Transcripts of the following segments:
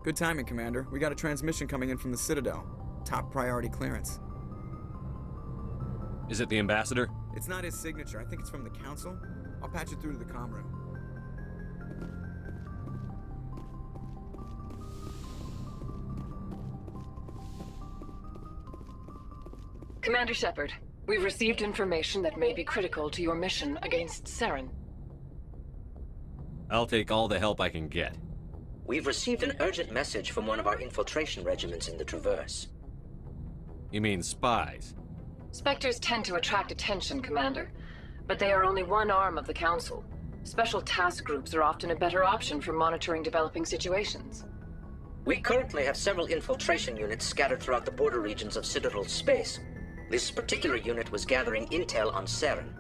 Good timing, Commander. We got a transmission coming in from the Citadel. Top priority clearance. Is it the ambassador? It's not his signature. I think it's from the Council. I'll patch it through to the comm room. Commander Shepard, we've received information that may be critical to your mission against Saren. I'll take all the help I can get. We've received an urgent message from one of our infiltration regiments in the Traverse. You mean spies? Spectres tend to attract attention, Commander, but they are only one arm of the Council. Special task groups are often a better option for monitoring developing situations. We currently have several infiltration units scattered throughout the border regions of Citadel space. This particular unit was gathering intel on Saren.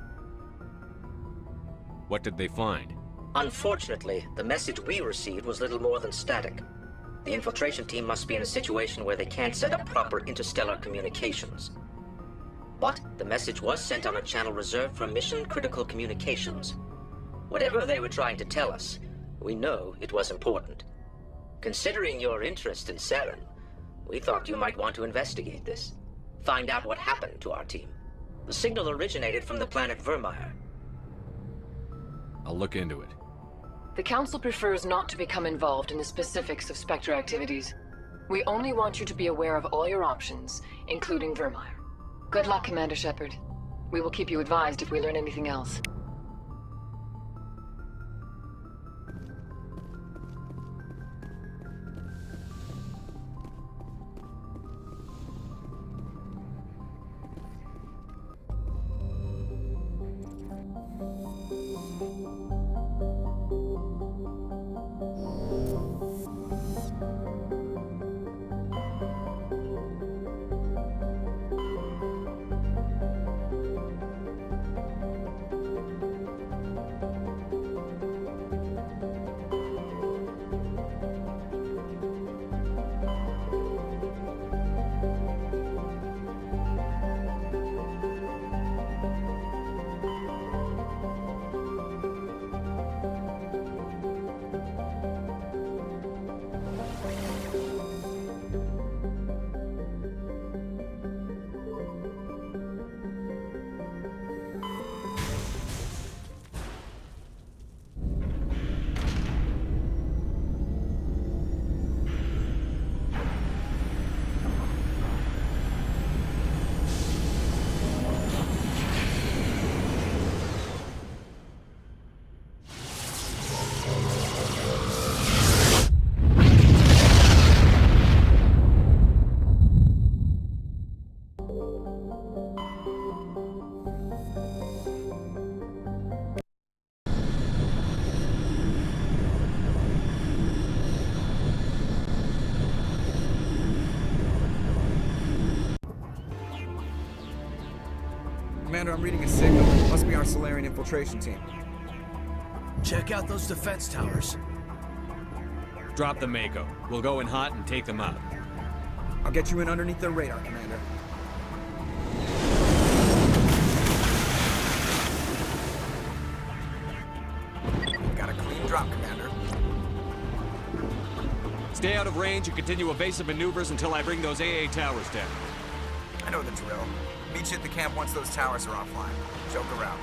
What did they find? Unfortunately, the message we received was little more than static. The infiltration team must be in a situation where they can't set up proper interstellar communications. But the message was sent on a channel reserved for mission-critical communications. Whatever they were trying to tell us, we know it was important. Considering your interest in Saren, we thought you might want to investigate this. Find out what happened to our team. The signal originated from the planet Virmire. I'll look into it. The Council prefers not to become involved in the specifics of Spectre activities. We only want you to be aware of all your options, including Virmire. Good luck, Commander Shepard. We will keep you advised if we learn anything else. Commander, I'm reading a signal. Must be our Solarian infiltration team. Check out those defense towers. Drop the Mako. We'll go in hot and take them out. I'll get you in underneath their radar, Commander. Got a clean drop, Commander. Stay out of range and continue evasive maneuvers until I bring those AA towers down. I know the drill. Meet you at the camp once those towers are offline. Joke around.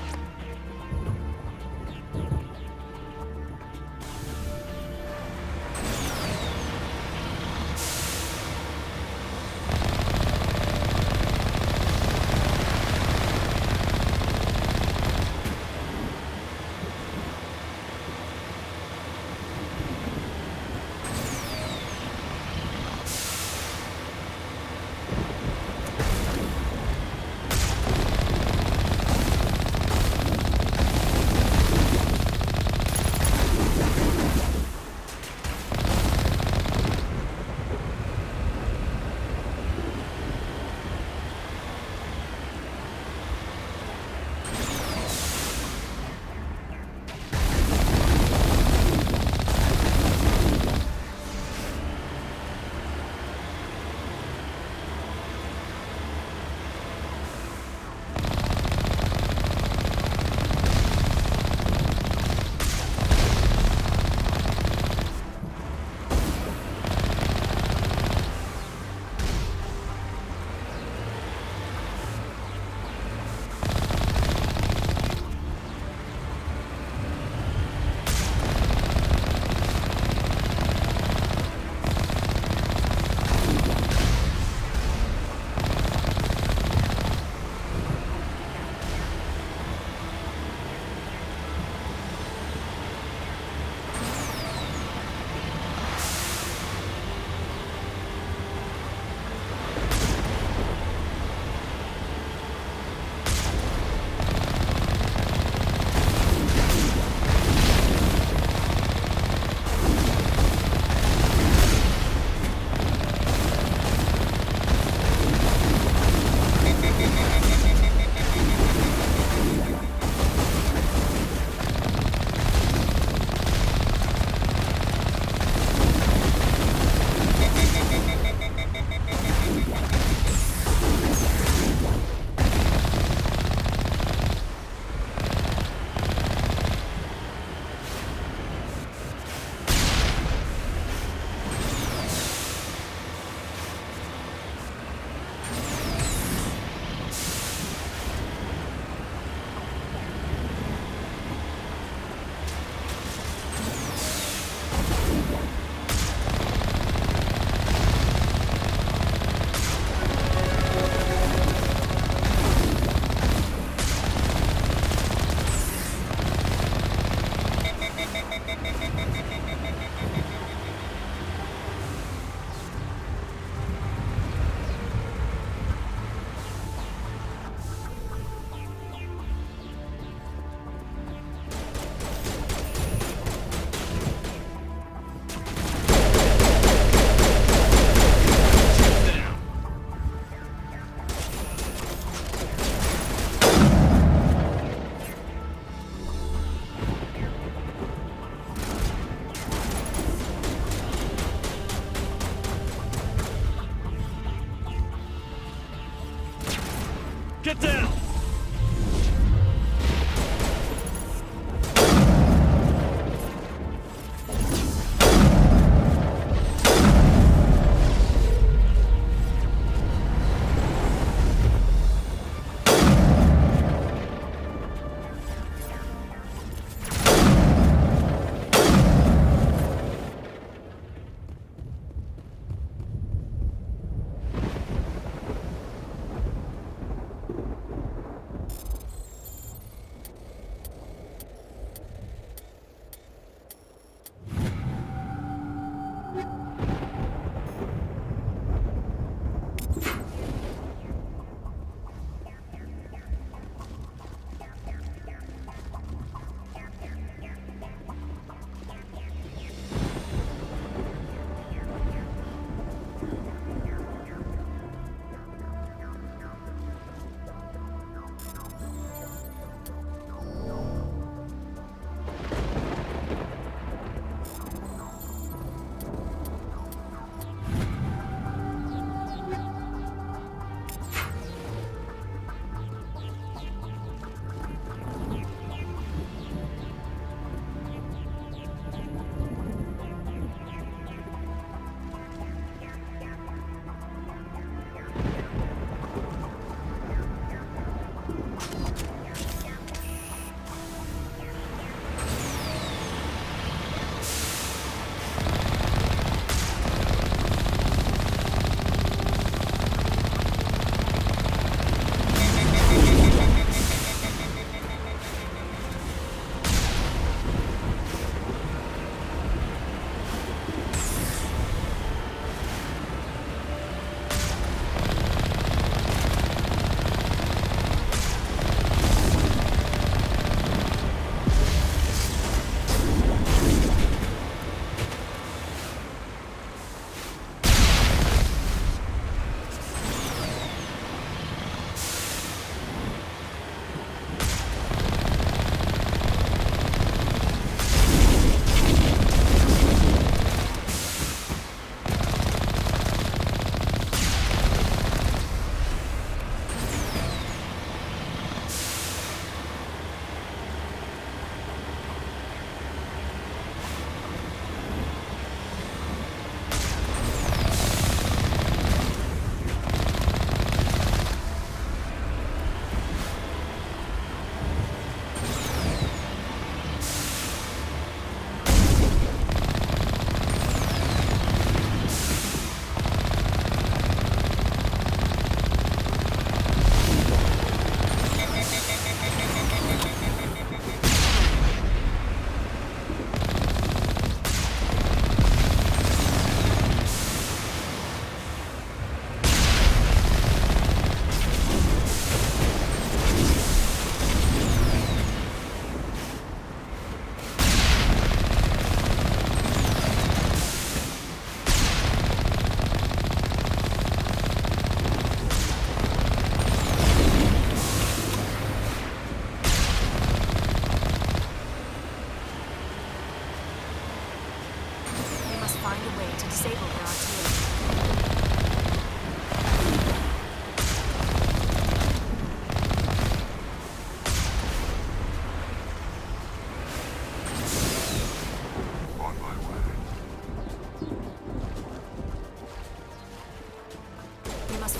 Get down!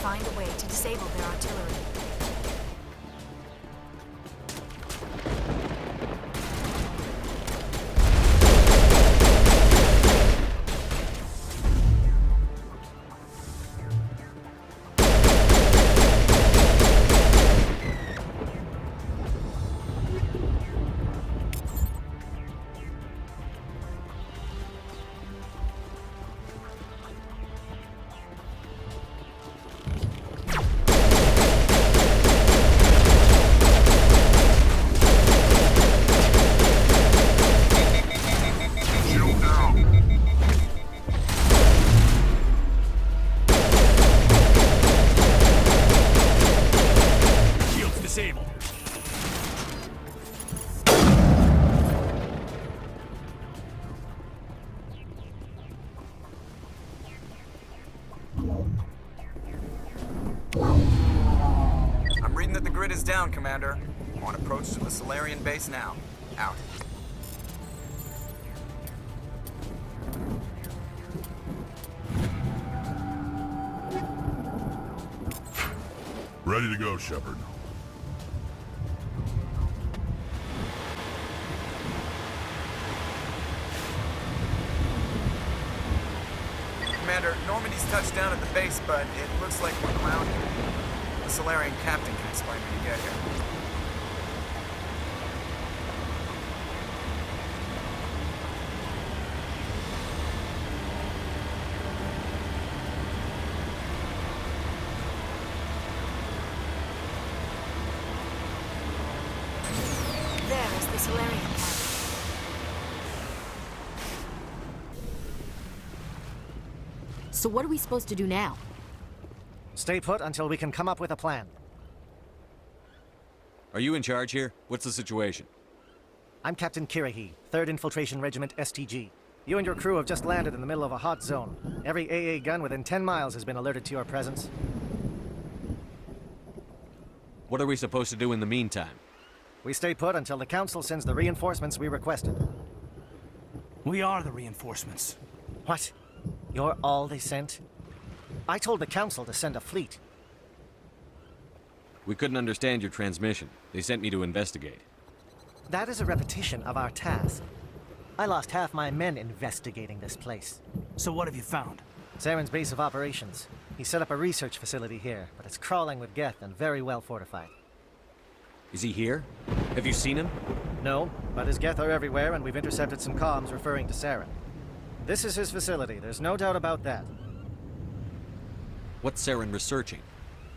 find a way to disable their artillery. grid is down, Commander. On approach to the Solarian base now. Out. Ready to go, Shepard. Commander, Normandy's touched down at the base, but it looks like we're grounded. The Solarian captain can explain when you get here. There is the Solarian cabin. So what are we supposed to do now? Stay put until we can come up with a plan. Are you in charge here? What's the situation? I'm Captain Kirahi, 3rd Infiltration Regiment STG. You and your crew have just landed in the middle of a hot zone. Every AA gun within 10 miles has been alerted to your presence. What are we supposed to do in the meantime? We stay put until the Council sends the reinforcements we requested. We are the reinforcements. What? You're all they sent? I told the Council to send a fleet. We couldn't understand your transmission. They sent me to investigate. That is a repetition of our task. I lost half my men investigating this place. So what have you found? Saren's base of operations. He set up a research facility here, but it's crawling with Geth and very well fortified. Is he here? Have you seen him? No, but his Geth are everywhere, and we've intercepted some comms referring to Saren. This is his facility, there's no doubt about that. What's Saren researching?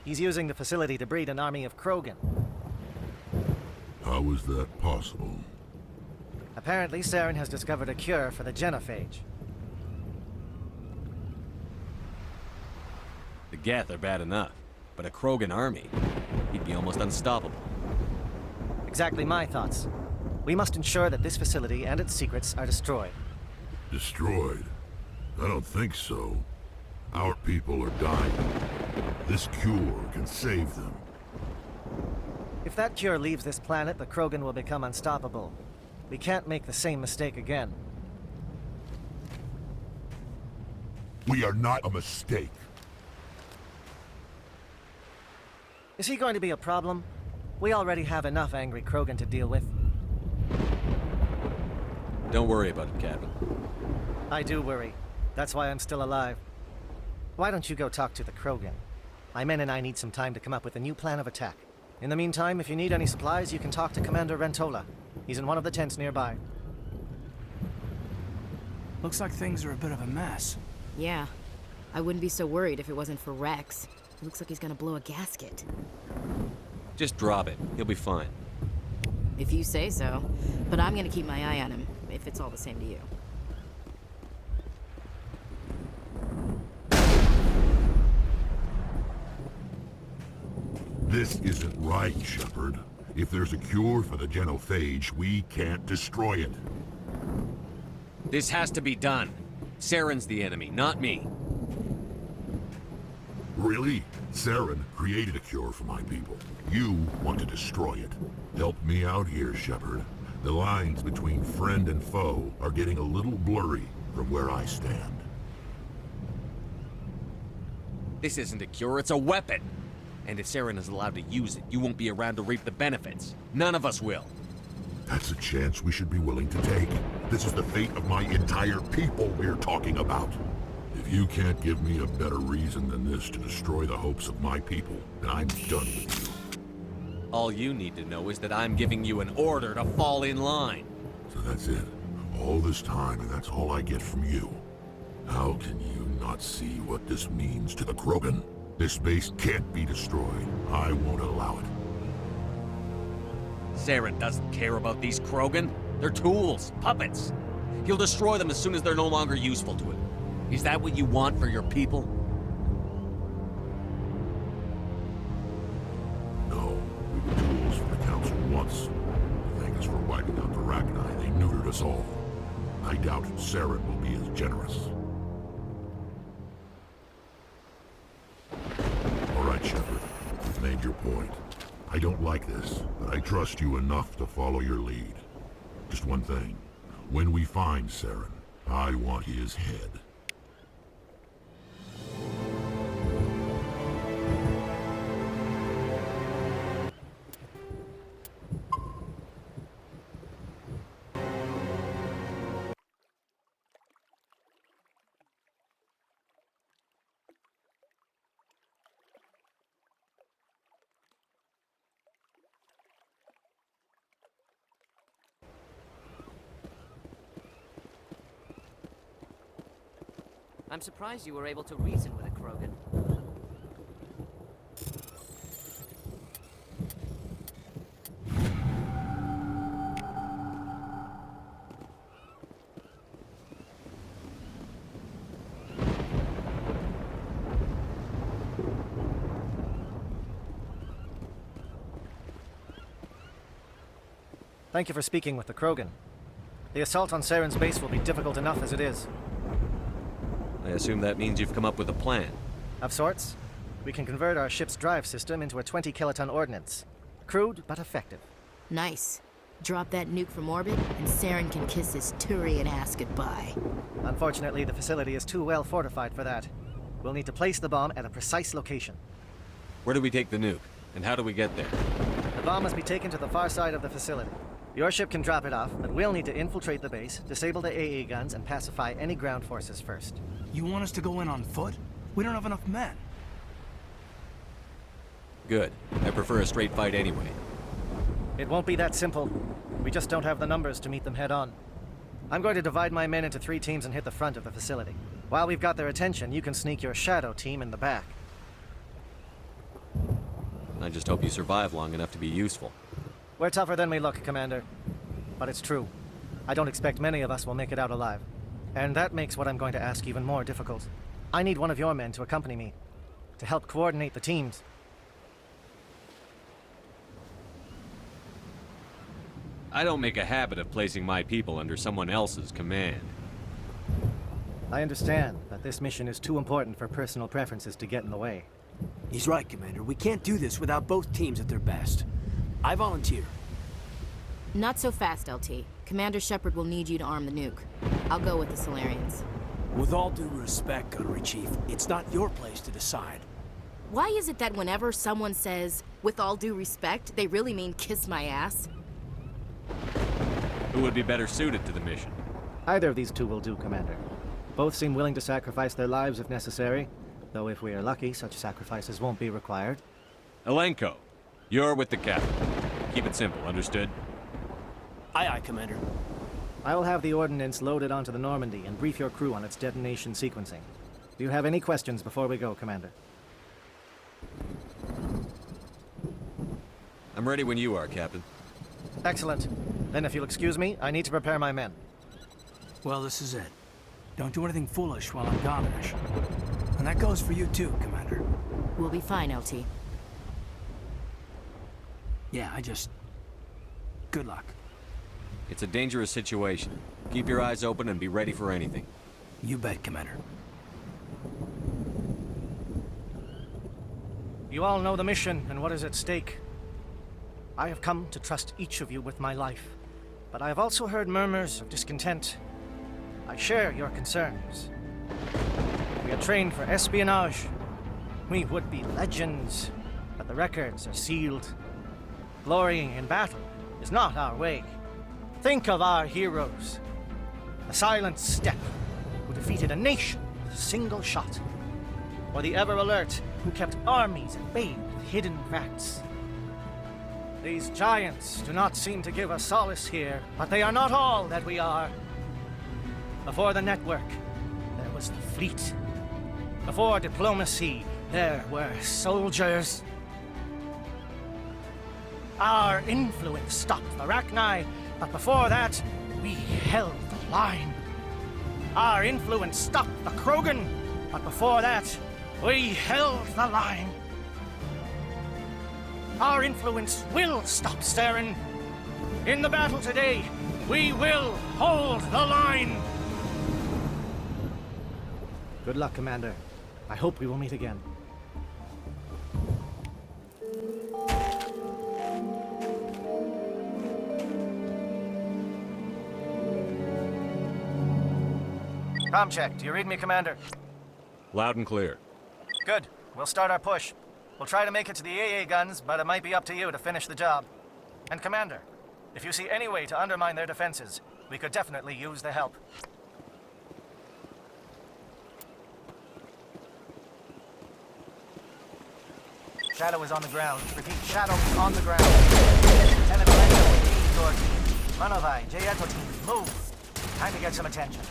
He's using the facility to breed an army of Krogan. How is that possible? Apparently, Saren has discovered a cure for the genophage. The Geth are bad enough, but a Krogan army? He'd be almost unstoppable. Exactly my thoughts. We must ensure that this facility and its secrets are destroyed. Destroyed? I don't think so. Our people are dying. This cure can save them. If that cure leaves this planet, the Krogan will become unstoppable. We can't make the same mistake again. We are not a mistake. Is he going to be a problem? We already have enough angry Krogan to deal with. Don't worry about it, Captain. I do worry. That's why I'm still alive. Why don't you go talk to the Krogan? My men and I need some time to come up with a new plan of attack. In the meantime, if you need any supplies, you can talk to Commander Rentola. He's in one of the tents nearby. Looks like things are a bit of a mess. Yeah. I wouldn't be so worried if it wasn't for Rex. It looks like he's gonna blow a gasket. Just drop it. He'll be fine. If you say so. But I'm gonna keep my eye on him, if it's all the same to you. This isn't right, Shepard. If there's a cure for the genophage, we can't destroy it. This has to be done. Saren's the enemy, not me. Really? Saren created a cure for my people. You want to destroy it. Help me out here, Shepard. The lines between friend and foe are getting a little blurry from where I stand. This isn't a cure, it's a weapon. And if Saren is allowed to use it, you won't be around to reap the benefits. None of us will. That's a chance we should be willing to take. This is the fate of my entire people we're talking about. If you can't give me a better reason than this to destroy the hopes of my people, then I'm done with you. All you need to know is that I'm giving you an order to fall in line. So that's it. All this time, and that's all I get from you. How can you not see what this means to the Krogan? This base can't be destroyed. I won't allow it. Saren doesn't care about these Krogan. They're tools, puppets. He'll destroy them as soon as they're no longer useful to him. Is that what you want for your people? No, we were tools for the Council once. Thank us for wiping out the Rachni. They neutered us all. I doubt Saren will be as generous. All right, Shepard. You've made your point. I don't like this, but I trust you enough to follow your lead. Just one thing. When we find Saren, I want his head. I'm surprised you were able to reason with a Krogan. Thank you for speaking with the Krogan. The assault on Saren's base will be difficult enough as it is. I assume that means you've come up with a plan. Of sorts. We can convert our ship's drive system into a 20-kiloton ordnance. Crude, but effective. Nice. Drop that nuke from orbit, and Saren can kiss his Turian ass goodbye. Unfortunately, the facility is too well fortified for that. We'll need to place the bomb at a precise location. Where do we take the nuke? And how do we get there? The bomb must be taken to the far side of the facility. Your ship can drop it off, but we'll need to infiltrate the base, disable the AA guns, and pacify any ground forces first. You want us to go in on foot? We don't have enough men. Good. I prefer a straight fight anyway. It won't be that simple. We just don't have the numbers to meet them head on. I'm going to divide my men into 3 teams and hit the front of the facility. While we've got their attention, you can sneak your shadow team in the back. I just hope you survive long enough to be useful. We're tougher than we look, Commander. But it's true. I don't expect many of us will make it out alive. And that makes what I'm going to ask even more difficult. I need one of your men to accompany me, to help coordinate the teams. I don't make a habit of placing my people under someone else's command. I understand, but this mission is too important for personal preferences to get in the way. He's right, Commander. We can't do this without both teams at their best. I volunteer. Not so fast, LT. Commander Shepard will need you to arm the nuke. I'll go with the Solarians. With all due respect, Gunnery Chief, it's not your place to decide. Why is it that whenever someone says, with all due respect, they really mean kiss my ass? Who would be better suited to the mission? Either of these two will do, Commander. Both seem willing to sacrifice their lives if necessary, though if we are lucky, such sacrifices won't be required. Elenko, you're with the captain. Keep it simple, understood? Aye, aye, Commander. I will have the ordnance loaded onto the Normandy and brief your crew on its detonation sequencing. Do you have any questions before we go, Commander? I'm ready when you are, Captain. Excellent. Then if you'll excuse me, I need to prepare my men. Well, this is it. Don't do anything foolish while I'm gone, Ash. And that goes for you too, Commander. We'll be fine, LT. Yeah, good luck. It's a dangerous situation. Keep your eyes open and be ready for anything. You bet, Commander. You all know the mission and what is at stake. I have come to trust each of you with my life, but I have also heard murmurs of discontent. I share your concerns. We are trained for espionage. We would be legends, but the records are sealed. Glorying in battle is not our way. Think of our heroes. The Silent Step, who defeated a nation with a single shot. Or the Ever Alert, who kept armies at bay with hidden facts. These giants do not seem to give us solace here, but they are not all that we are. Before the network, there was the fleet. Before diplomacy, there were soldiers. Our influence stopped the Rachni, but before that, we held the line. Our influence stopped the Krogan, but before that, we held the line. Our influence will stop Saren. In the battle today, we will hold the line. Good luck, Commander. I hope we will meet again. Com check. Do you read me, Commander? Loud and clear. Good. We'll start our push. We'll try to make it to the AA guns, but it might be up to you to finish the job. And Commander, if you see any way to undermine their defenses, we could definitely use the help. Shadow is on the ground. Repeat, Shadow is on the ground. Lieutenant Alento with the E-Corps team. Manovai, Jayeto team, move. Time to get some attention.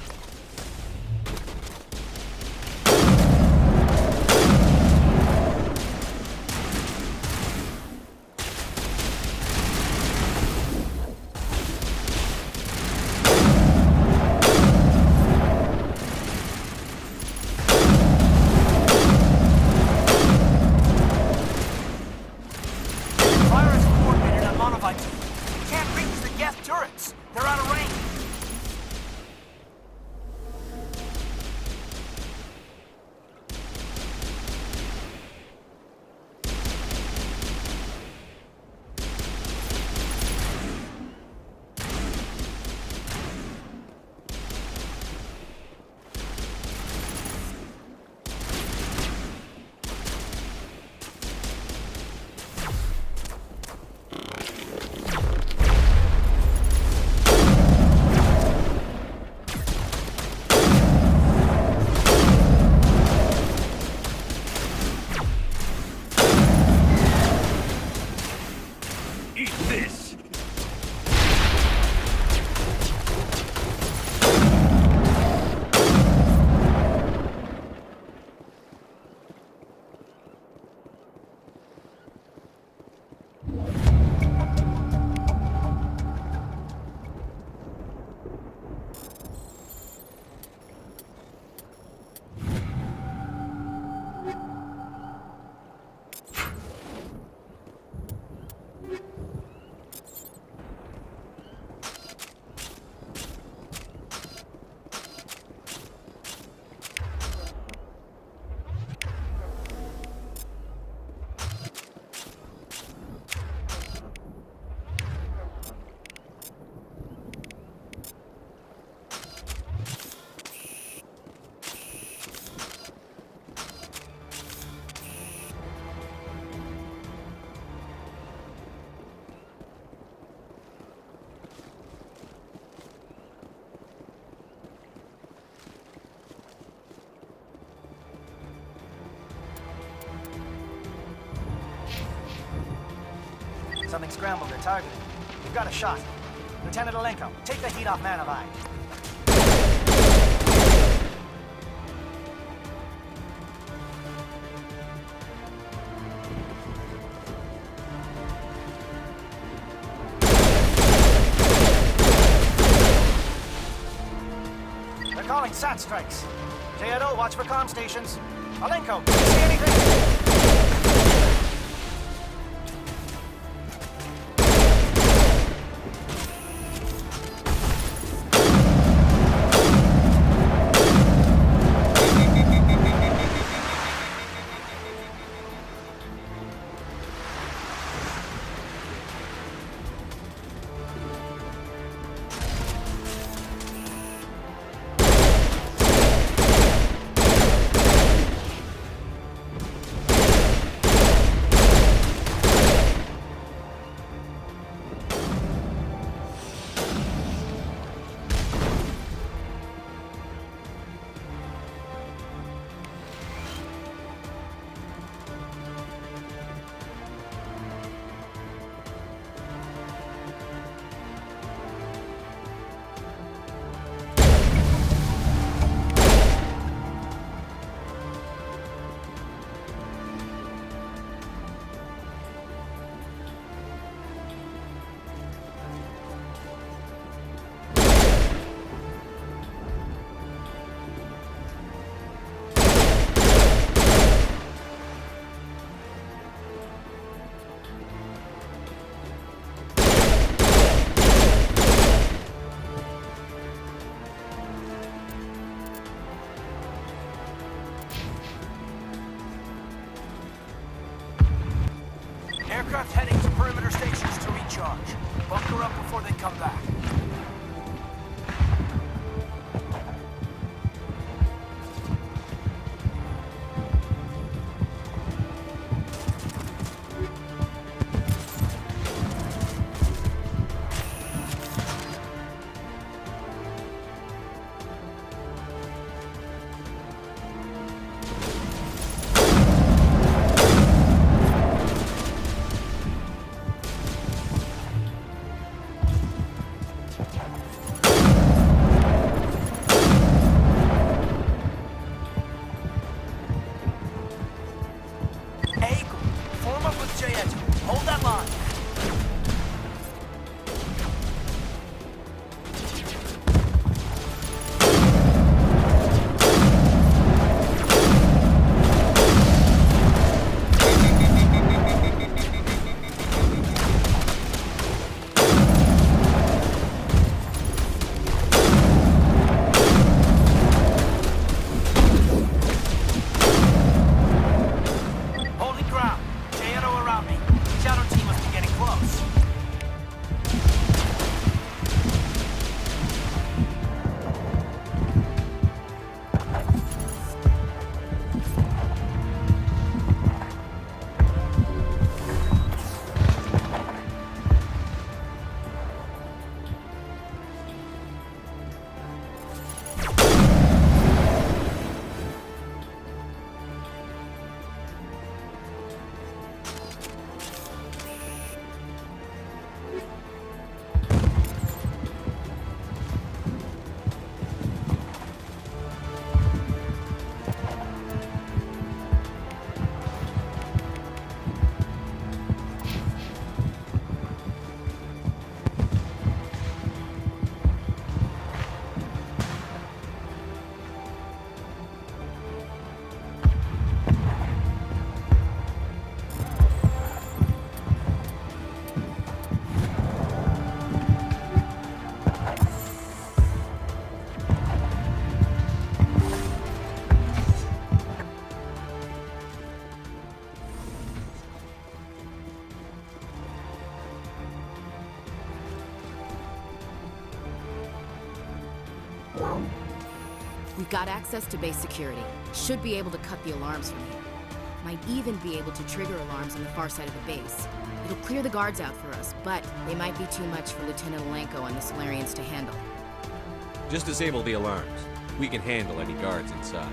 Something scrambled their targeting. We've got a shot. Lieutenant Alenko, take the heat off Manovai. They're calling SAT strikes. Jayeto, watch for comm stations. Alenko, see anything? Aircraft heading to perimeter stations to recharge. Bunker up before they come back. We've got access to base security. Should be able to cut the alarms from here. Might even be able to trigger alarms on the far side of the base. It'll clear the guards out for us, but they might be too much for Lieutenant Alenko and the Solarians to handle. Just disable the alarms. We can handle any guards inside.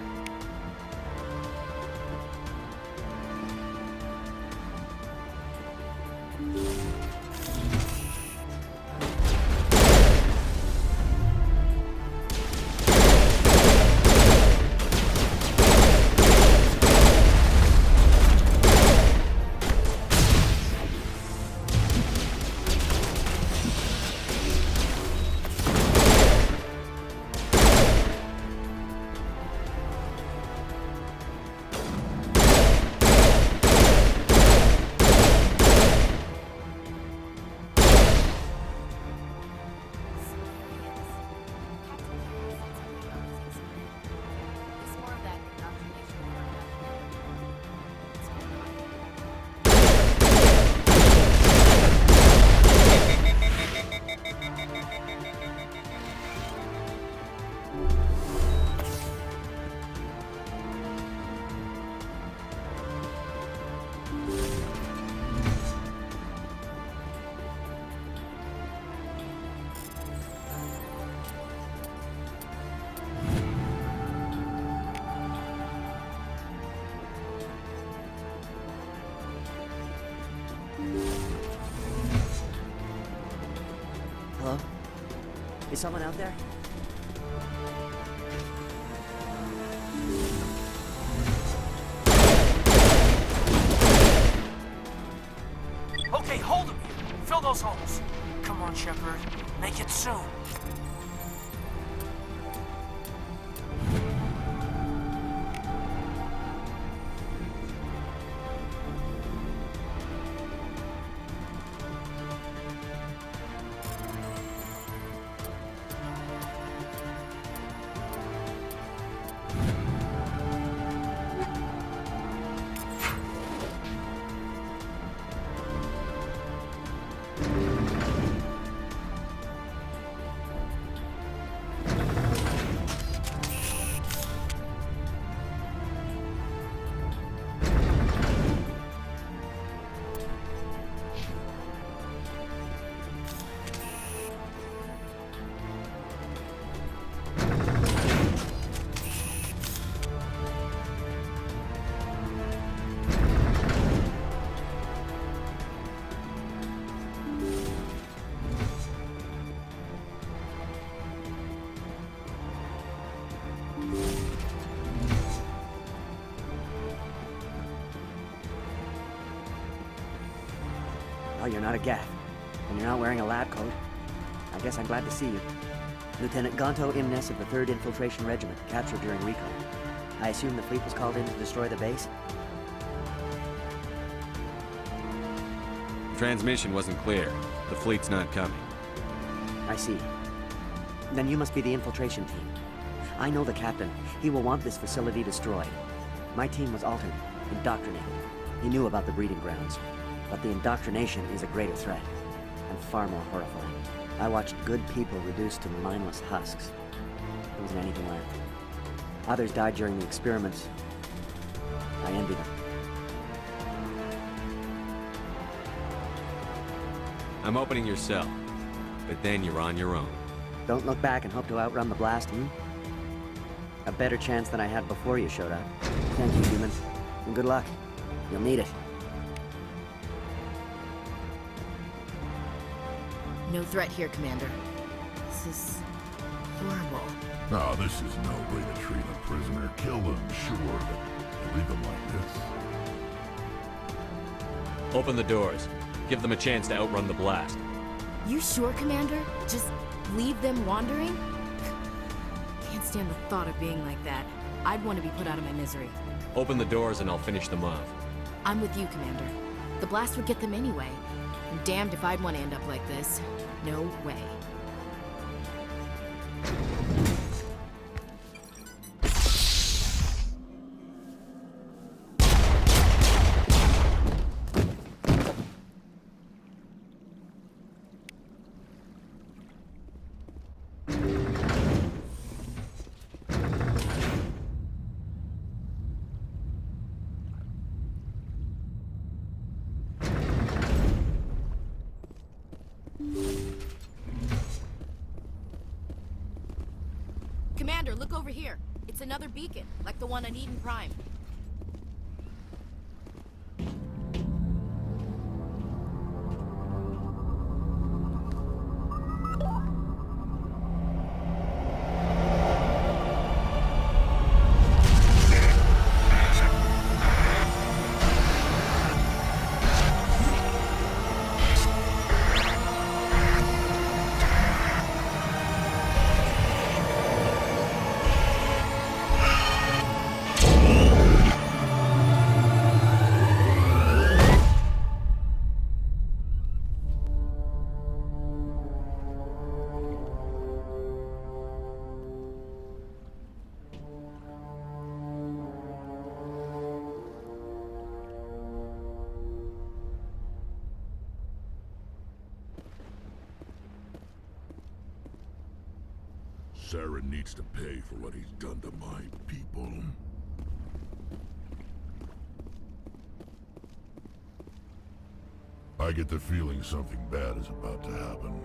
Hello? Is someone out there? Okay, hold him. Fill those holes. Come on, Shepard. Make it soon. Oh, you're not a Gaff, and you're not wearing a lab coat. I guess I'm glad to see you. Lieutenant Gonto Imnes of the 3rd Infiltration Regiment, captured during recon. I assume the fleet was called in to destroy the base? Transmission wasn't clear. The fleet's not coming. I see. Then you must be the infiltration team. I know the captain. He will want this facility destroyed. My team was altered, indoctrinated. He knew about the breeding grounds. But the indoctrination is a greater threat, and far more horrifying. I watched good people reduced to mindless husks. There wasn't anything left. Others died during the experiments. I envy them. I'm opening your cell, but then you're on your own. Don't look back and hope to outrun the blast, A better chance than I had before you showed up. Thank you, human. And good luck. You'll need it. No threat here, Commander. This is horrible. No, this is no way to treat a prisoner. Kill them, sure, but leave them like this. Open the doors. Give them a chance to outrun the blast. You sure, Commander? Just leave them wandering? Can't stand the thought of being like that. I'd want to be put out of my misery. Open the doors and I'll finish them off. I'm with you, Commander. The blast would get them anyway. I'm damned if I'd want to end up like this. No way. Commander, look over here. It's another beacon, like the one on Eden Prime. Saren needs to pay for what he's done to my people. I get the feeling something bad is about to happen.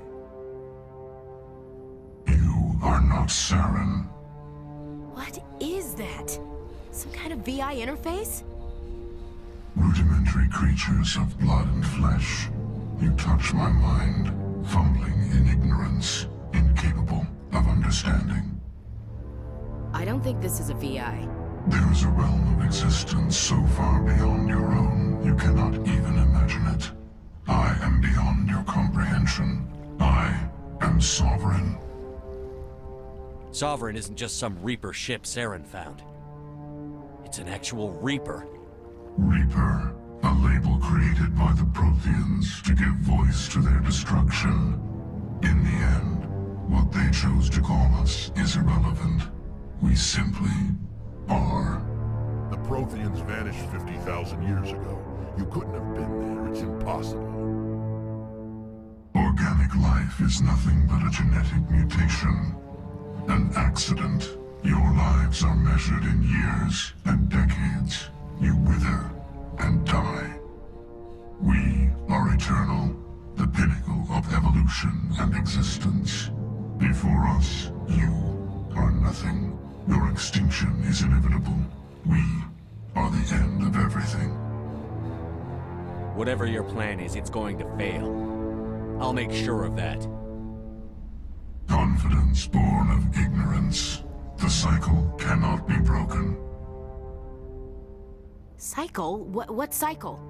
You are not Saren. What is that? Some kind of VI interface? Rudimentary creatures of blood and flesh. You touch my mind, fumbling in ignorance, incapable of understanding. I don't think this is a VI. There is a realm of existence so far beyond your own, you cannot even imagine it. I am beyond your comprehension. I am sovereign. Sovereign isn't just some Reaper ship Saren found. It's an actual Reaper. Reaper, a label created by the Protheans to give voice to their destruction. In the end, what they chose to call us is irrelevant. We simply are. The Protheans vanished 50,000 years ago. You couldn't have been there. It's impossible. Organic life is nothing but a genetic mutation. An accident. Your lives are measured in years and decades. You wither and die. We are eternal, the pinnacle of evolution and existence. Before us, you are nothing. Your extinction is inevitable. We are the end of everything. Whatever your plan is, it's going to fail. I'll make sure of that. Confidence born of ignorance. The cycle cannot be broken. Cycle? What cycle?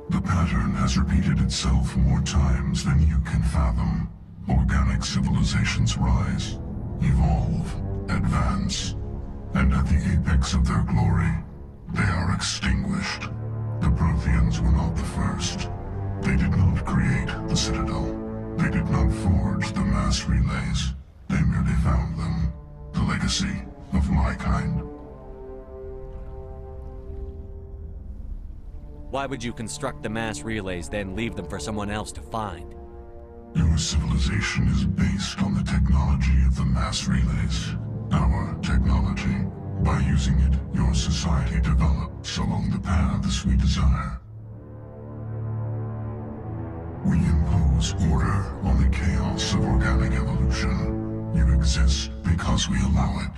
The pattern has repeated itself more times than you can fathom. Organic civilizations rise, evolve, advance, and at the apex of their glory, they are extinguished. The Protheans were not the first. They did not create the Citadel. They did not forge the mass relays. They merely found them, the legacy of my kind. Why would you construct the mass relays, then leave them for someone else to find? Your civilization is based on the technology of the mass relays. Our technology. By using it, your society develops along the paths we desire. We impose order on the chaos of organic evolution. You exist because we allow it,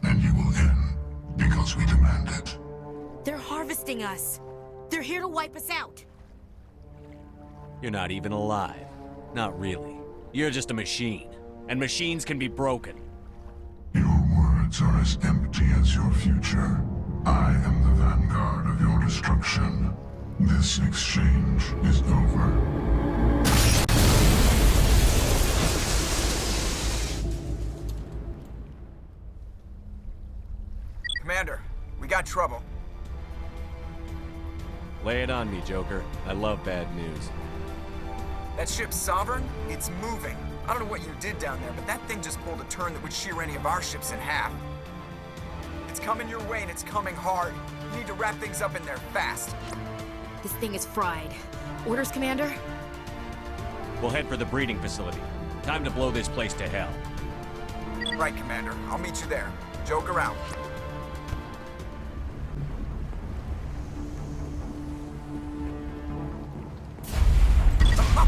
and you will end because we demand it. They're harvesting us. They're here to wipe us out. You're not even alive. Not really. You're just a machine. And machines can be broken. Your words are as empty as your future. I am the vanguard of your destruction. This exchange is over. Commander, we got trouble. Lay it on me, Joker. I love bad news. That ship's Sovereign? It's moving. I don't know what you did down there, but that thing just pulled a turn that would shear any of our ships in half. It's coming your way, and it's coming hard. You need to wrap things up in there fast. This thing is fried. Orders, Commander? We'll head for the breeding facility. Time to blow this place to hell. Right, Commander. I'll meet you there. Joker out.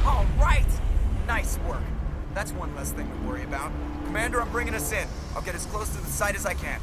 All right! Nice work. That's one less thing to worry about. Commander, I'm bringing us in. I'll get as close to the site as I can.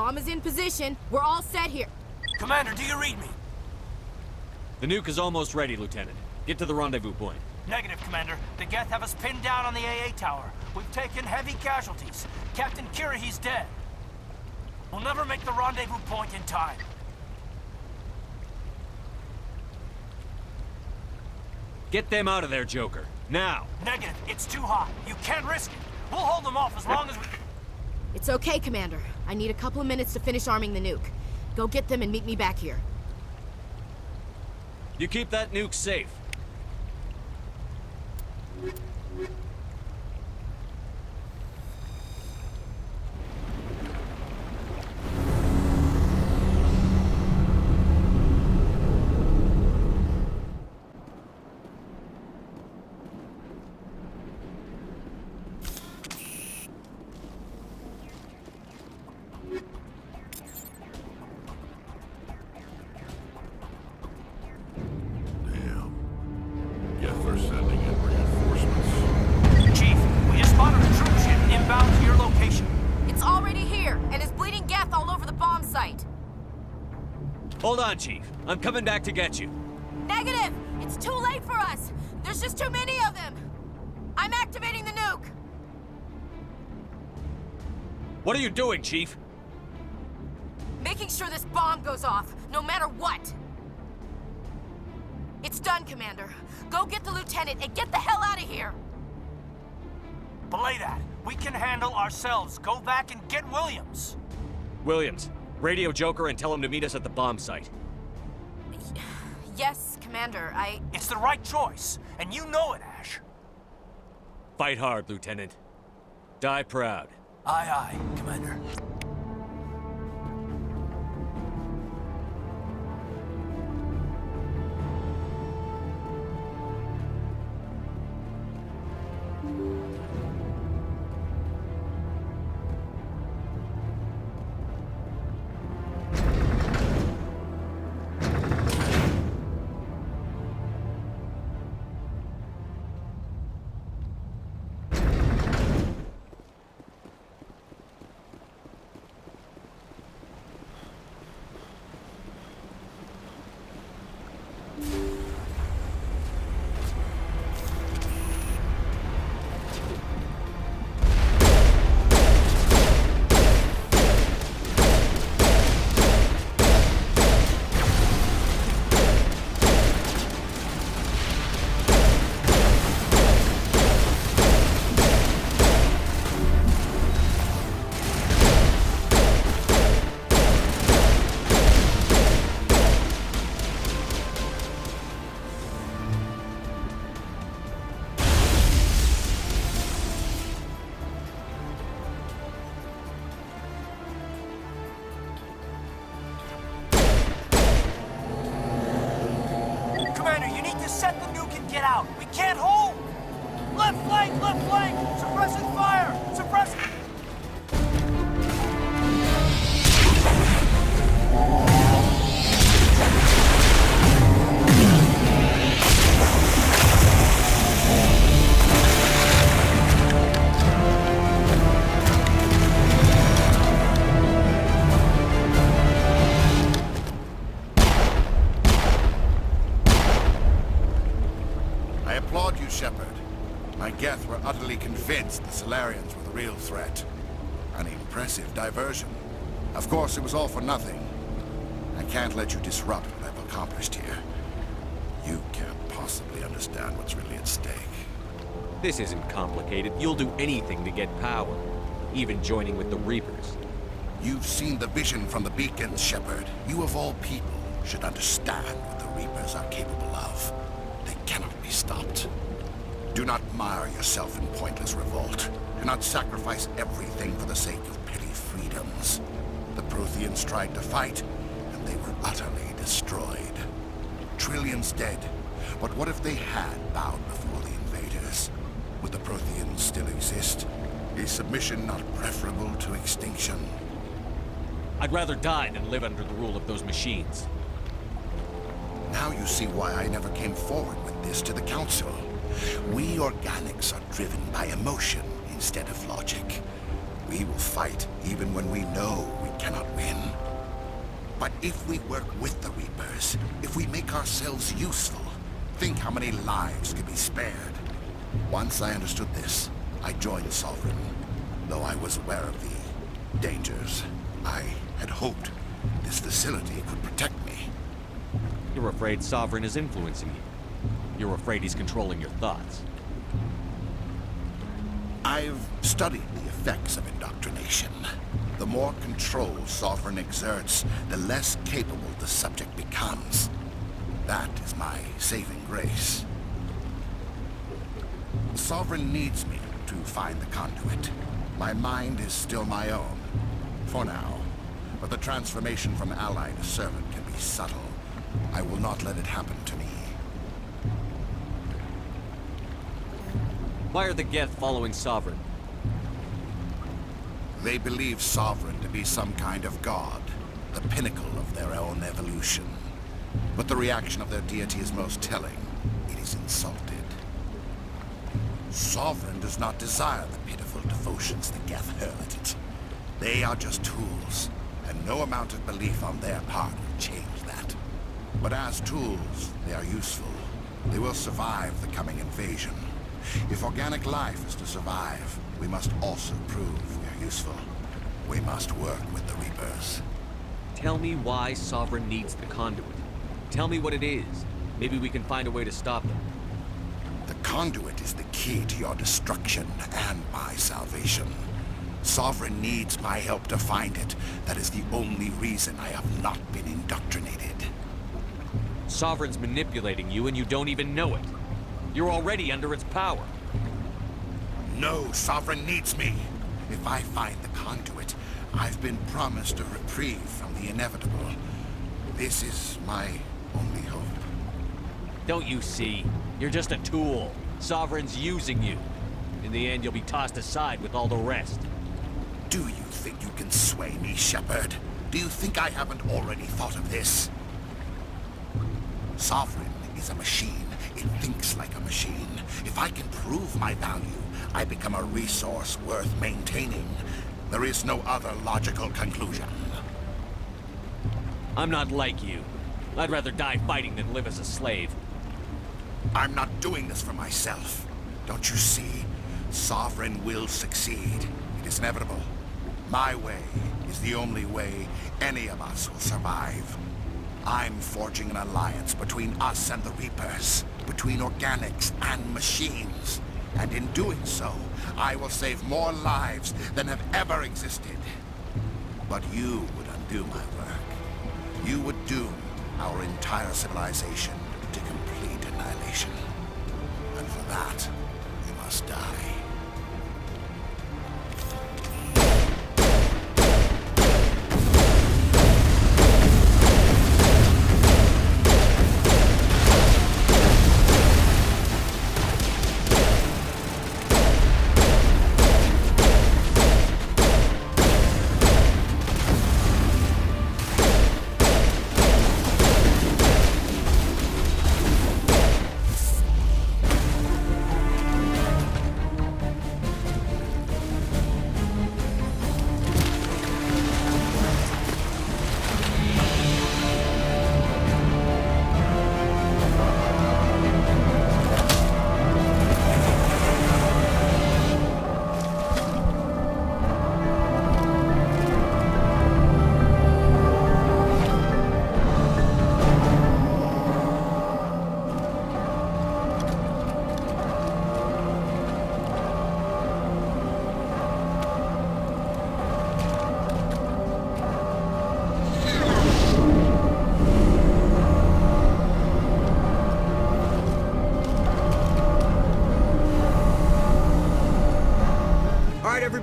Bomb is in position. We're all set here. Commander, do you read me? The nuke is almost ready, Lieutenant. Get to the rendezvous point. Negative, Commander. The Geth have us pinned down on the AA tower. We've taken heavy casualties. Captain Kirahi's dead. We'll never make the rendezvous point in time. Get them out of there, Joker. Now! Negative. It's too hot. You can't risk it. We'll hold them off as long as we... It's okay, Commander. I need a couple of minutes to finish arming the nuke. Go get them and meet me back here. You keep that nuke safe. Hold on, Chief. I'm coming back to get you. Negative! It's too late for us! There's just too many of them! I'm activating the nuke! What are you doing, Chief? Making sure this bomb goes off, no matter what! It's done, Commander. Go get the Lieutenant and get the hell out of here! Belay that. We can handle ourselves. Go back and get Williams. Williams, radio Joker and tell him to meet us at the bomb site. Yes, Commander, It's the right choice, and you know it, Ash. Fight hard, Lieutenant. Die proud. Aye, aye, Commander. Suppressing fire! Suppressing... I applaud you, Shepard. My Geth were utterly convinced the Solarians were the real threat. An impressive diversion. Of course, it was all for nothing. I can't let you disrupt what I've accomplished here. You can't possibly understand what's really at stake. This isn't complicated. You'll do anything to get power, even joining with the Reapers. You've seen the vision from the beacons, Shepard. You of all people should understand what the Reapers are capable of. They cannot be stopped. Do not mire yourself in pointless revolt. Do not sacrifice everything for the sake of petty freedoms. The Protheans tried to fight, and they were utterly destroyed. Trillions dead. But what if they had bowed before the invaders? Would the Protheans still exist? Is submission not preferable to extinction? I'd rather die than live under the rule of those machines. Now you see why I never came forward with this to the Council. We organics are driven by emotion instead of logic. We will fight even when we know we cannot win. But if we work with the Reapers, if we make ourselves useful, think how many lives could be spared. Once I understood this, I joined Sovereign. Though I was aware of the dangers, I had hoped this facility could protect me. You're afraid Sovereign is influencing you. You're afraid he's controlling your thoughts. I've studied the effects of indoctrination. The more control Sovereign exerts, the less capable the subject becomes. That is my saving grace. Sovereign needs me to find the conduit. My mind is still my own, for now. But the transformation from ally to servant can be subtle. I will not let it happen to me. Why are the Geth following Sovereign? They believe Sovereign to be some kind of god, the pinnacle of their own evolution. But the reaction of their deity is most telling. It is insulted. Sovereign does not desire the pitiful devotions the Geth hurl at it. They are just tools, and no amount of belief on their part will change that. But as tools, they are useful. They will survive the coming invasion. If organic life is to survive, we must also prove we are useful. We must work with the Reapers. Tell me why Sovereign needs the conduit. Tell me what it is. Maybe we can find a way to stop them. The conduit is the key to your destruction and my salvation. Sovereign needs my help to find it. That is the only reason I have not been indoctrinated. Sovereign's manipulating you and you don't even know it. You're already under its power. No, Sovereign needs me. If I find the conduit, I've been promised a reprieve from the inevitable. This is my only hope. Don't you see? You're just a tool. Sovereign's using you. In the end, you'll be tossed aside with all the rest. Do you think you can sway me, Shepard? Do you think I haven't already thought of this? Sovereign is a machine. It thinks like a machine. If I can prove my value, I become a resource worth maintaining. There is no other logical conclusion. I'm not like you. I'd rather die fighting than live as a slave. I'm not doing this for myself. Don't you see? Sovereign will succeed. It is inevitable. My way is the only way any of us will survive. I'm forging an alliance between us and the Reapers, between organics and machines. And in doing so, I will save more lives than have ever existed. But you would undo my work. You would doom our entire civilization to complete annihilation. And for that, we must die.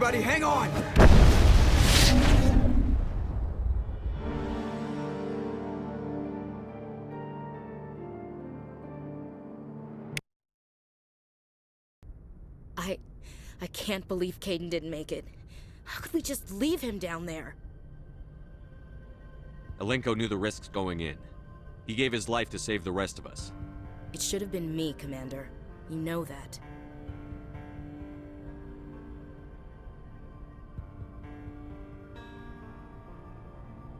everybody, hang on! I can't believe Caden didn't make it. How could we just leave him down there? Alenko knew the risks going in. He gave his life to save the rest of us. It should have been me, Commander. You know that.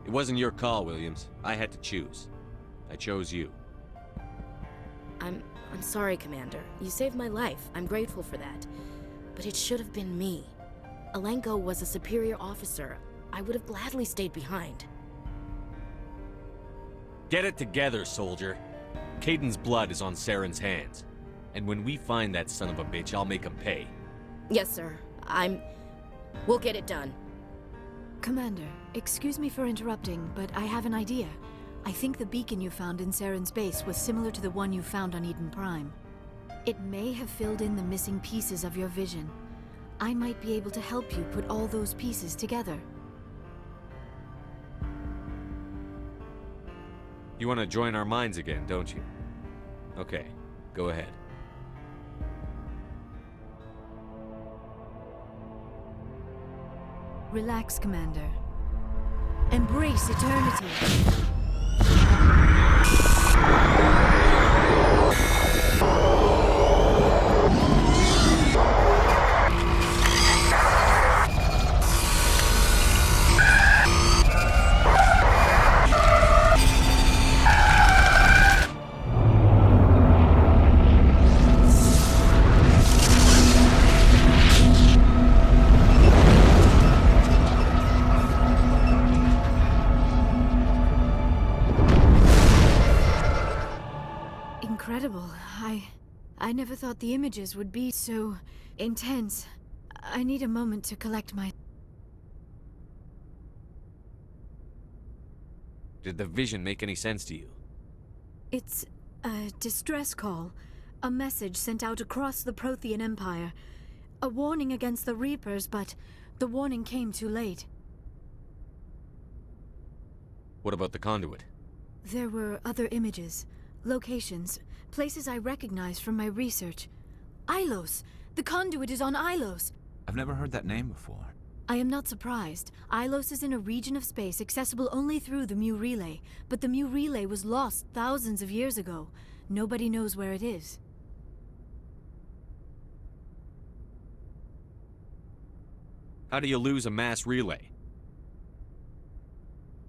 It wasn't your call, Williams. I had to choose. I chose you. I'm sorry, Commander. You saved my life. I'm grateful for that. But it should have been me. Alenko was a superior officer. I would have gladly stayed behind. Get it together, soldier. Caden's blood is on Saren's hands. And when we find that son of a bitch, I'll make him pay. Yes, sir. We'll get it done. Commander, excuse me for interrupting, but I have an idea. I think the beacon you found in Saren's base was similar to the one you found on Eden Prime. It may have filled in the missing pieces of your vision. I might be able to help you put all those pieces together. You want to join our minds again, don't you? Okay, go ahead. Relax, Commander. Embrace eternity. Incredible. I never thought the images would be so intense. I need a moment to collect my... Did the vision make any sense to you? It's a distress call. A message sent out across the Prothean Empire. A warning against the Reapers, but the warning came too late. What about the conduit? There were other images, locations, places I recognized from my research. Ilos! The conduit is on Ilos! I've never heard that name before. I am not surprised. Ilos is in a region of space accessible only through the Mu Relay, but the Mu Relay was lost thousands of years ago. Nobody knows where it is. How do you lose a mass relay?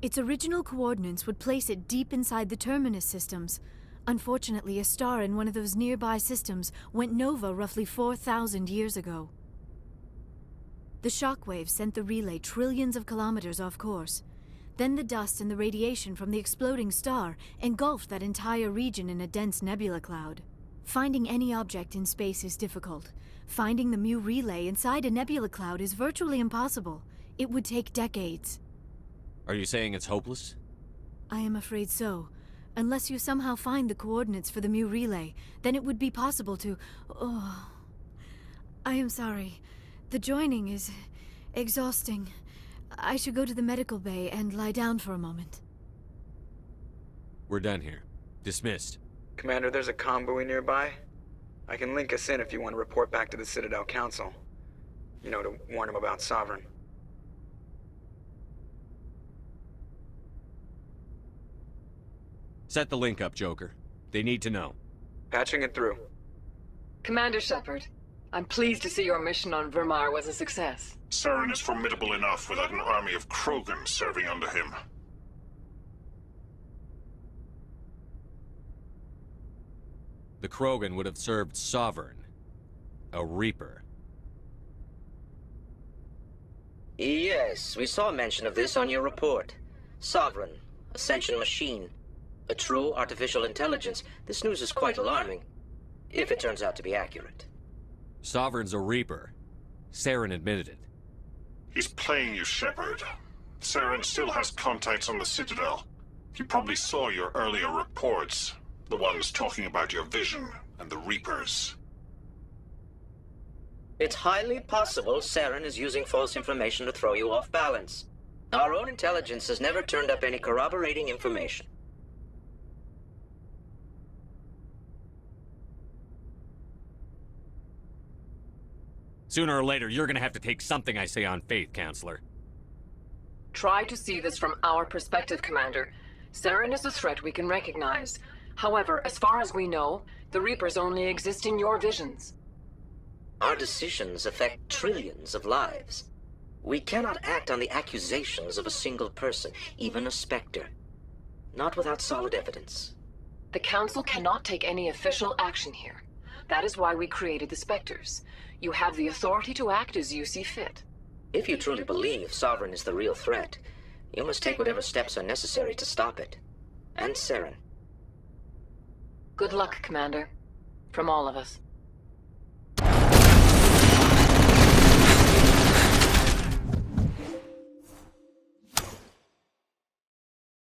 Its original coordinates would place it deep inside the Terminus systems. Unfortunately, a star in one of those nearby systems went nova roughly 4,000 years ago. The shockwave sent the relay trillions of kilometers off course. Then the dust and the radiation from the exploding star engulfed that entire region in a dense nebula cloud. Finding any object in space is difficult. Finding the Mu relay inside a nebula cloud is virtually impossible. It would take decades. Are you saying it's hopeless? I am afraid so. Unless you somehow find the coordinates for the Mu relay, then it would be possible to... Oh... I am sorry. The joining is... exhausting. I should go to the medical bay and lie down for a moment. We're done here. Dismissed. Commander, there's a comm buoy nearby. I can link us in if you want to report back to the Citadel Council. You know, to warn them about Sovereign. Set the link up, Joker. They need to know. Patching it through. Commander Shepard, I'm pleased to see your mission on Virmire was a success. Saren is formidable enough without an army of Krogan serving under him. The Krogan would have served Sovereign. A Reaper. Yes, we saw mention of this on your report. Sovereign, Ascension machine. A true artificial intelligence. This news is quite alarming, if it turns out to be accurate. Sovereign's a Reaper. Saren admitted it. He's playing you, Shepard. Saren still has contacts on the Citadel. He probably saw your earlier reports. The ones talking about your vision and the Reapers. It's highly possible Saren is using false information to throw you off balance. Our own intelligence has never turned up any corroborating information. Sooner or later, you're gonna have to take something I say on faith, Counselor. Try to see this from our perspective, Commander. Saren is a threat we can recognize. However, as far as we know, the Reapers only exist in your visions. Our decisions affect trillions of lives. We cannot act on the accusations of a single person, even a Spectre. Not without solid evidence. The Council cannot take any official action here. That is why we created the Spectres. You have the authority to act as you see fit. If you truly believe Sovereign is the real threat, you must take whatever steps are necessary to stop it. And Saren. Good luck, Commander. From all of us.